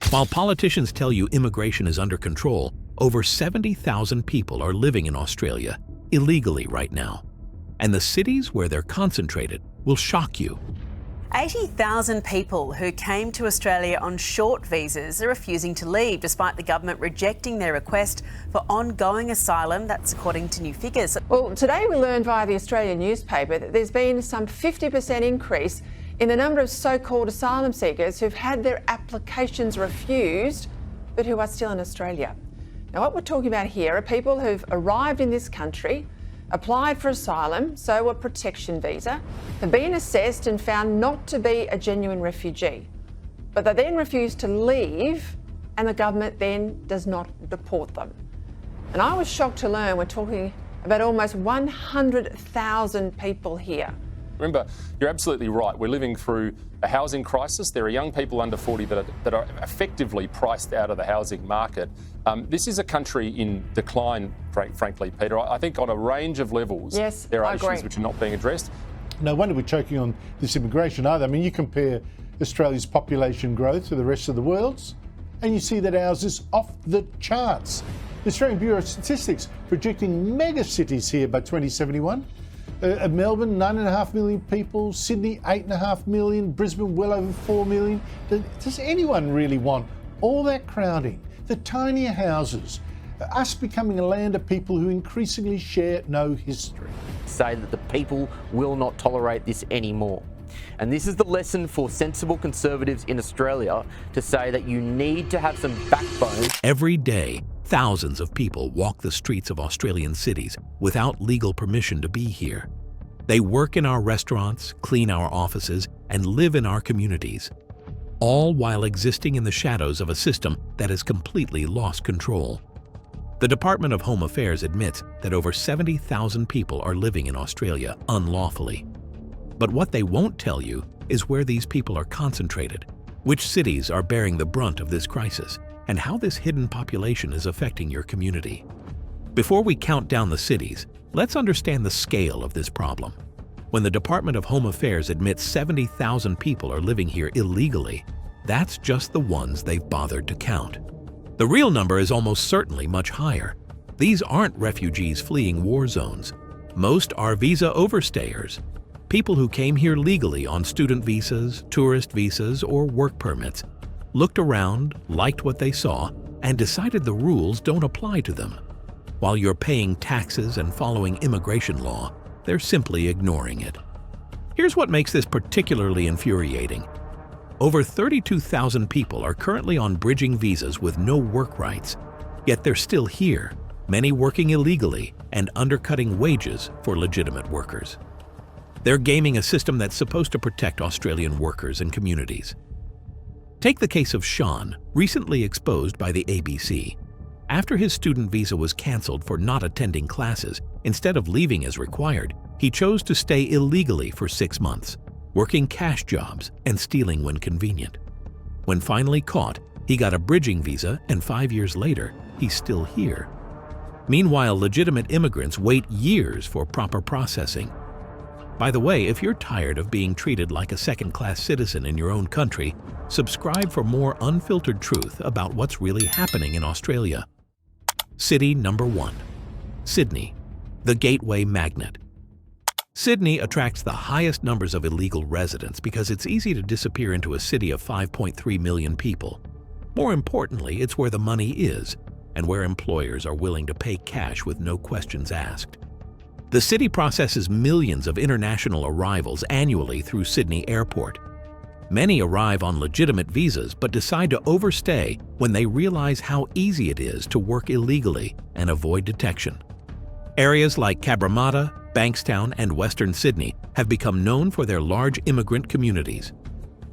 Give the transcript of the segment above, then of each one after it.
While politicians tell you immigration is under control, over 70,000 people are living in Australia illegally right now. And the cities where they're concentrated will shock you. 80,000 people who came to Australia on short visas are refusing to leave, despite the government rejecting their request for ongoing asylum. That's according to new figures. Well, today we learned via the Australian newspaper that there's been some 50% increase in the number of so-called asylum seekers who've had their applications refused, but who are still in Australia. Now, what we're talking about here are people who've arrived in this country, applied for asylum, so a protection visa, have been assessed and found not to be a genuine refugee. But they then refuse to leave, and the government then does not deport them. And I was shocked to learn we're talking about almost 100,000 people here. Remember, you're absolutely right. We're living through a housing crisis. There are young people under 40 that are effectively priced out of the housing market. This is a country in decline, frankly, Peter. I think on a range of levels, yes, there are issues which are not being addressed. No wonder we're choking on this immigration either. I mean, you compare Australia's population growth to the rest of the world's, and you see that ours is off the charts. The Australian Bureau of Statistics projecting mega cities here by 2071. Melbourne, 9.5 million people, Sydney, 8.5 million, Brisbane, well over 4 million. Does anyone really want all that crowding, the tinier houses, us becoming a land of people who increasingly share no history? Say that the people will not tolerate this anymore. And this is the lesson for sensible Conservatives in Australia, to say that you need to have some backbone. Every day, thousands of people walk the streets of Australian cities without legal permission to be here. They work in our restaurants, clean our offices, and live in our communities, all while existing in the shadows of a system that has completely lost control. The Department of Home Affairs admits that over 70,000 people are living in Australia unlawfully. But what they won't tell you is where these people are concentrated, which cities are bearing the brunt of this crisis, and how this hidden population is affecting your community. Before we count down the cities, let's understand the scale of this problem. When the Department of Home Affairs admits 70,000 people are living here illegally, that's just the ones they've bothered to count. The real number is almost certainly much higher. These aren't refugees fleeing war zones. Most are visa overstayers, people who came here legally on student visas, tourist visas, or work permits, looked around, liked what they saw, and decided the rules don't apply to them. While you're paying taxes and following immigration law, they're simply ignoring it. Here's what makes this particularly infuriating. Over 32,000 people are currently on bridging visas with no work rights, yet they're still here, many working illegally and undercutting wages for legitimate workers. They're gaming a system that's supposed to protect Australian workers and communities. Take the case of Sean, recently exposed by the ABC. After his student visa was cancelled for not attending classes, instead of leaving as required, he chose to stay illegally for 6 months, working cash jobs and stealing when convenient. When finally caught, he got a bridging visa, and 5 years later, he's still here. Meanwhile, legitimate immigrants wait years for proper processing. By the way, if you're tired of being treated like a second-class citizen in your own country, subscribe for more unfiltered truth about what's really happening in Australia. City number 1. Sydney, the gateway magnet. Sydney attracts the highest numbers of illegal residents because it's easy to disappear into a city of 5.3 million people. More importantly, it's where the money is and where employers are willing to pay cash with no questions asked. The city processes millions of international arrivals annually through Sydney Airport. Many arrive on legitimate visas but decide to overstay when they realize how easy it is to work illegally and avoid detection. Areas like Cabramatta, Bankstown, and Western Sydney have become known for their large immigrant communities.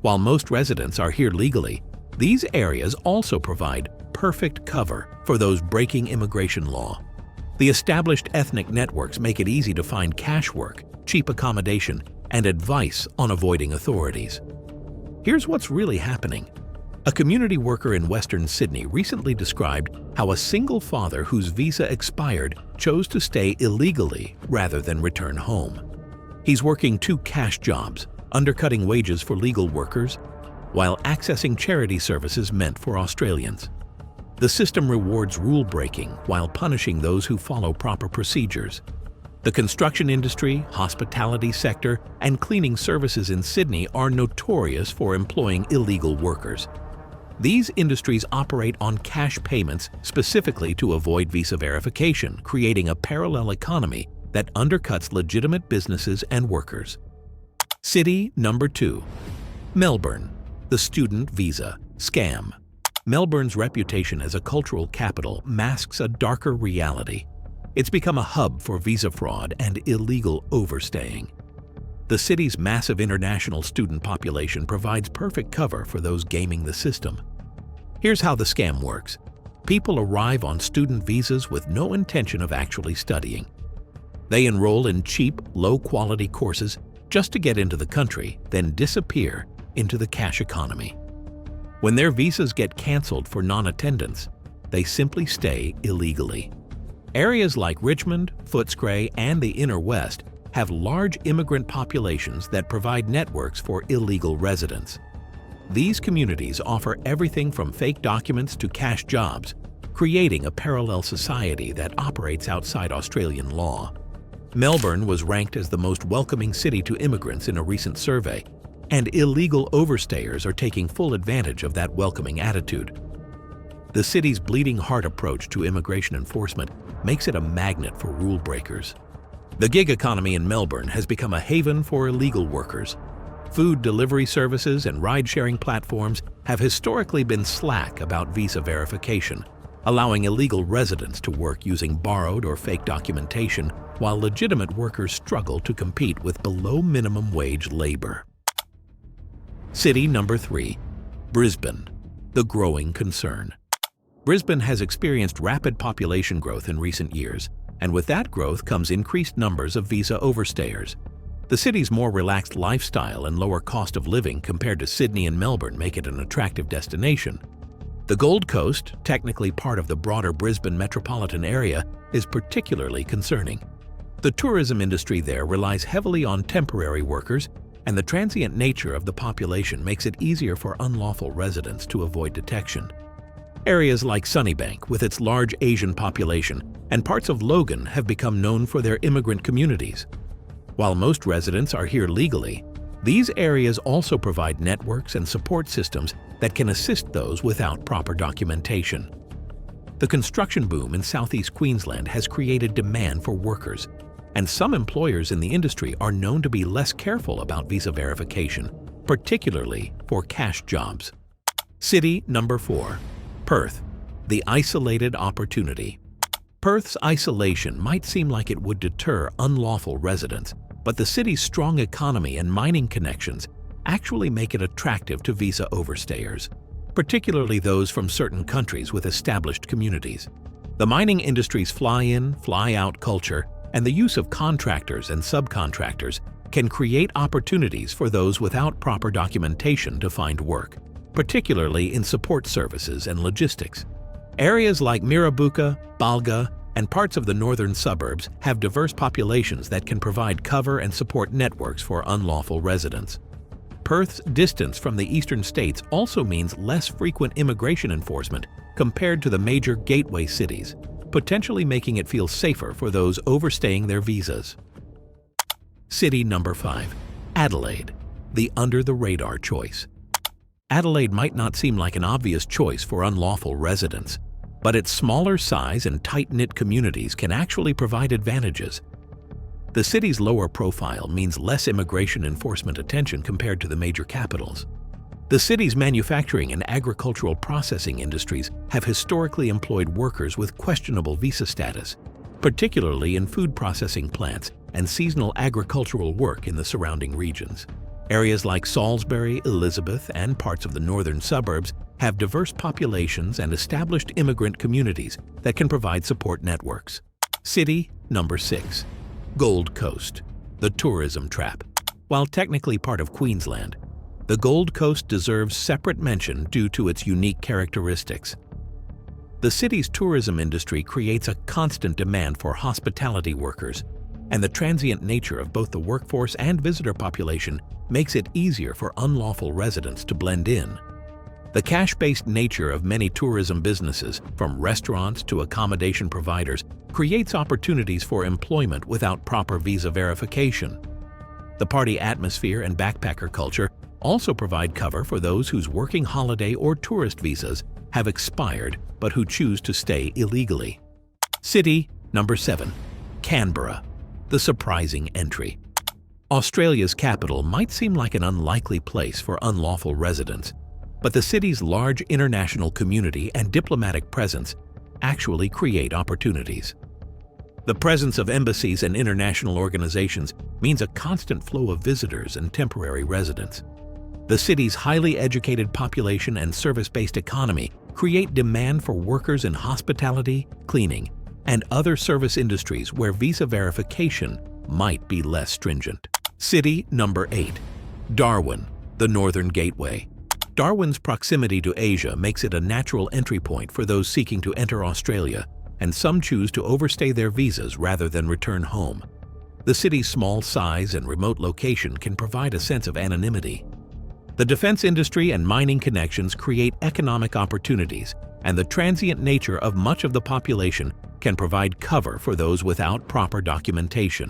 While most residents are here legally, these areas also provide perfect cover for those breaking immigration law. The established ethnic networks make it easy to find cash work, cheap accommodation, and advice on avoiding authorities. Here's what's really happening. A community worker in Western Sydney recently described how a single father whose visa expired chose to stay illegally rather than return home. He's working 2 cash jobs, undercutting wages for legal workers, while accessing charity services meant for Australians. The system rewards rule-breaking while punishing those who follow proper procedures. The construction industry, hospitality sector, and cleaning services in Sydney are notorious for employing illegal workers. These industries operate on cash payments specifically to avoid visa verification, creating a parallel economy that undercuts legitimate businesses and workers. City number 2. Melbourne. The student visa scam. Melbourne's reputation as a cultural capital masks a darker reality. It's become a hub for visa fraud and illegal overstaying. The city's massive international student population provides perfect cover for those gaming the system. Here's how the scam works. People arrive on student visas with no intention of actually studying. They enroll in cheap, low-quality courses just to get into the country, then disappear into the cash economy. When their visas get cancelled for non-attendance, they simply stay illegally. Areas like Richmond, Footscray, and the Inner West have large immigrant populations that provide networks for illegal residents. These communities offer everything from fake documents to cash jobs, creating a parallel society that operates outside Australian law. Melbourne was ranked as the most welcoming city to immigrants in a recent survey, and illegal overstayers are taking full advantage of that welcoming attitude. The city's bleeding heart approach to immigration enforcement makes it a magnet for rule breakers. The gig economy in Melbourne has become a haven for illegal workers. Food delivery services and ride-sharing platforms have historically been slack about visa verification, allowing illegal residents to work using borrowed or fake documentation, while legitimate workers struggle to compete with below-minimum wage labor. City number 3. Brisbane. The growing concern. Brisbane has experienced rapid population growth in recent years, and with that growth comes increased numbers of visa overstayers. The city's more relaxed lifestyle and lower cost of living compared to Sydney and Melbourne make it an attractive destination. The Gold Coast, technically part of the broader Brisbane metropolitan area, is particularly concerning. The tourism industry there relies heavily on temporary workers, and the transient nature of the population makes it easier for unlawful residents to avoid detection. Areas like Sunnybank, with its large Asian population, and parts of Logan have become known for their immigrant communities. While most residents are here legally, these areas also provide networks and support systems that can assist those without proper documentation. The construction boom in southeast Queensland has created demand for workers, and some employers in the industry are known to be less careful about visa verification, particularly for cash jobs. City number 4. Perth. The isolated opportunity. Perth's isolation might seem like it would deter unlawful residents, but the city's strong economy and mining connections actually make it attractive to visa overstayers, particularly those from certain countries with established communities. The mining industry's fly-in, fly-out culture and the use of contractors and subcontractors can create opportunities for those without proper documentation to find work, particularly in support services and logistics. Areas like Mirrabooka, Balga, and parts of the northern suburbs have diverse populations that can provide cover and support networks for unlawful residents. Perth's distance from the eastern states also means less frequent immigration enforcement compared to the major gateway cities, potentially making it feel safer for those overstaying their visas. City number 5. Adelaide. The under-the-radar choice. Adelaide might not seem like an obvious choice for unlawful residents, but its smaller size and tight-knit communities can actually provide advantages. The city's lower profile means less immigration enforcement attention compared to the major capitals. The city's manufacturing and agricultural processing industries have historically employed workers with questionable visa status, particularly in food processing plants and seasonal agricultural work in the surrounding regions. Areas like Salisbury, Elizabeth, and parts of the northern suburbs have diverse populations and established immigrant communities that can provide support networks. City number 6. Gold Coast. The tourism trap. While technically part of Queensland, the Gold Coast deserves separate mention due to its unique characteristics. The city's tourism industry creates a constant demand for hospitality workers, and the transient nature of both the workforce and visitor population makes it easier for unlawful residents to blend in. The cash-based nature of many tourism businesses, from restaurants to accommodation providers, creates opportunities for employment without proper visa verification. The party atmosphere and backpacker culture also provide cover for those whose working holiday or tourist visas have expired but who choose to stay illegally. City number 7. Canberra, the surprising entry. Australia's capital might seem like an unlikely place for unlawful residents, but the city's large international community and diplomatic presence actually create opportunities. The presence of embassies and international organizations means a constant flow of visitors and temporary residents. The city's highly educated population and service-based economy create demand for workers in hospitality, cleaning, and other service industries where visa verification might be less stringent. City number 8. Darwin, the Northern Gateway. Darwin's proximity to Asia makes it a natural entry point for those seeking to enter Australia, and some choose to overstay their visas rather than return home. The city's small size and remote location can provide a sense of anonymity. The defense industry and mining connections create economic opportunities, and the transient nature of much of the population can provide cover for those without proper documentation.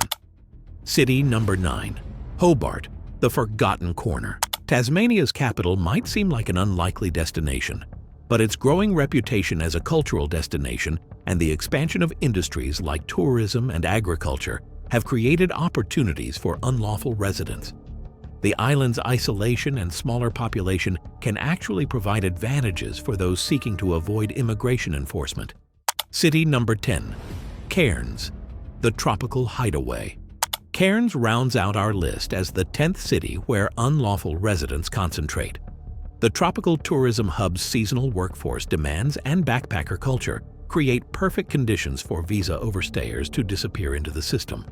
City number 9. Hobart, the forgotten corner. Tasmania's capital might seem like an unlikely destination, but its growing reputation as a cultural destination and the expansion of industries like tourism and agriculture have created opportunities for unlawful residents. The island's isolation and smaller population can actually provide advantages for those seeking to avoid immigration enforcement. City number 10. Cairns, the tropical hideaway. Cairns rounds out our list as the 10th city where unlawful residents concentrate. The tropical tourism hub's seasonal workforce demands and backpacker culture create perfect conditions for visa overstayers to disappear into the system.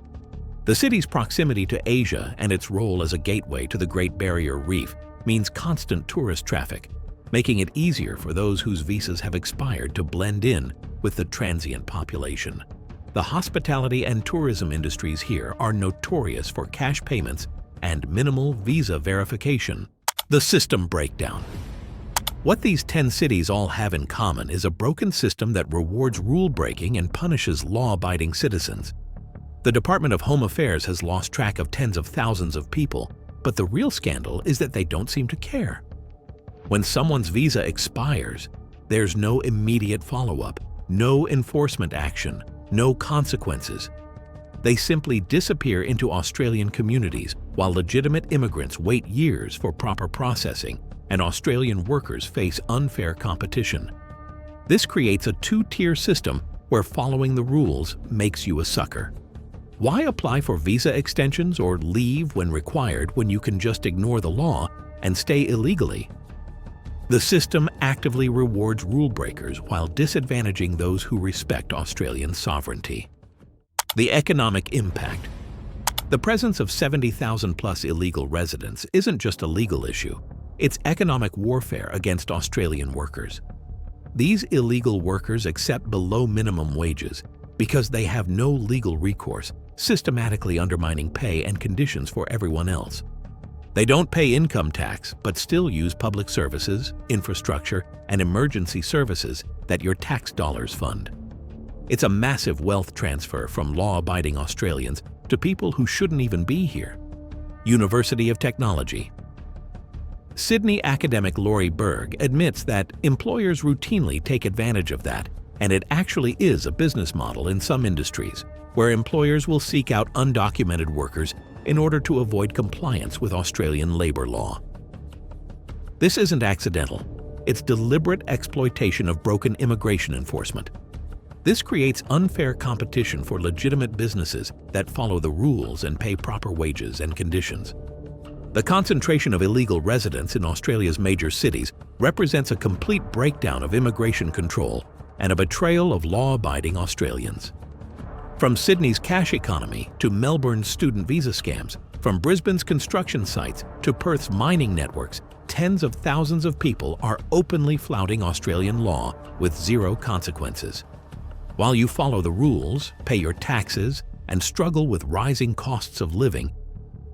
The city's proximity to Asia and its role as a gateway to the Great Barrier Reef means constant tourist traffic, making it easier for those whose visas have expired to blend in with the transient population. The hospitality and tourism industries here are notorious for cash payments and minimal visa verification. The system breakdown. What these 10 cities all have in common is a broken system that rewards rule-breaking and punishes law-abiding citizens. The Department of Home Affairs has lost track of tens of thousands of people, but the real scandal is that they don't seem to care. When someone's visa expires, there's no immediate follow-up, no enforcement action, no consequences. They simply disappear into Australian communities while legitimate immigrants wait years for proper processing and Australian workers face unfair competition. This creates a two-tier system where following the rules makes you a sucker. Why apply for visa extensions or leave when required when you can just ignore the law and stay illegally? The system actively rewards rule breakers while disadvantaging those who respect Australian sovereignty. The economic impact. The presence of 70,000 plus illegal residents isn't just a legal issue, it's economic warfare against Australian workers. These illegal workers accept below minimum wages because they have no legal recourse, systematically undermining pay and conditions for everyone else. They don't pay income tax, but still use public services, infrastructure, and emergency services that your tax dollars fund. It's a massive wealth transfer from law-abiding Australians to people who shouldn't even be here. University of Technology. Sydney academic Laurie Berg admits that employers routinely take advantage of that, and it actually is a business model in some industries, where employers will seek out undocumented workers in order to avoid compliance with Australian labour law. This isn't accidental. It's deliberate exploitation of broken immigration enforcement. This creates unfair competition for legitimate businesses that follow the rules and pay proper wages and conditions. The concentration of illegal residents in Australia's major cities represents a complete breakdown of immigration control and a betrayal of law-abiding Australians. From Sydney's cash economy to Melbourne's student visa scams, from Brisbane's construction sites to Perth's mining networks, tens of thousands of people are openly flouting Australian law with zero consequences. While you follow the rules, pay your taxes, and struggle with rising costs of living,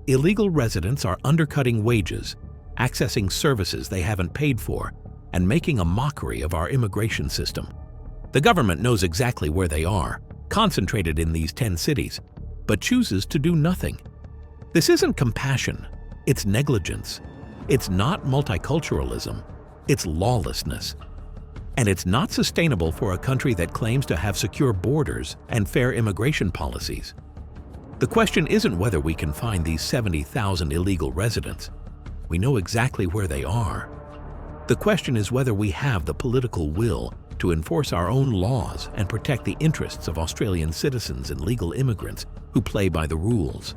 illegal residents are undercutting wages, accessing services they haven't paid for, and making a mockery of our immigration system. The government knows exactly where they are, concentrated in these 10 cities, but chooses to do nothing. This isn't compassion, it's negligence. It's not multiculturalism, it's lawlessness. And it's not sustainable for a country that claims to have secure borders and fair immigration policies. The question isn't whether we can find these 70,000 illegal residents. We know exactly where they are. The question is whether we have the political will to enforce our own laws and protect the interests of Australian citizens and legal immigrants who play by the rules.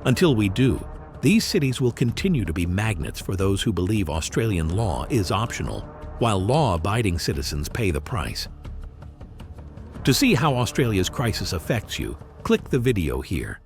Until we do, these cities will continue to be magnets for those who believe Australian law is optional, while law-abiding citizens pay the price. To see how Australia's crisis affects you, click the video here.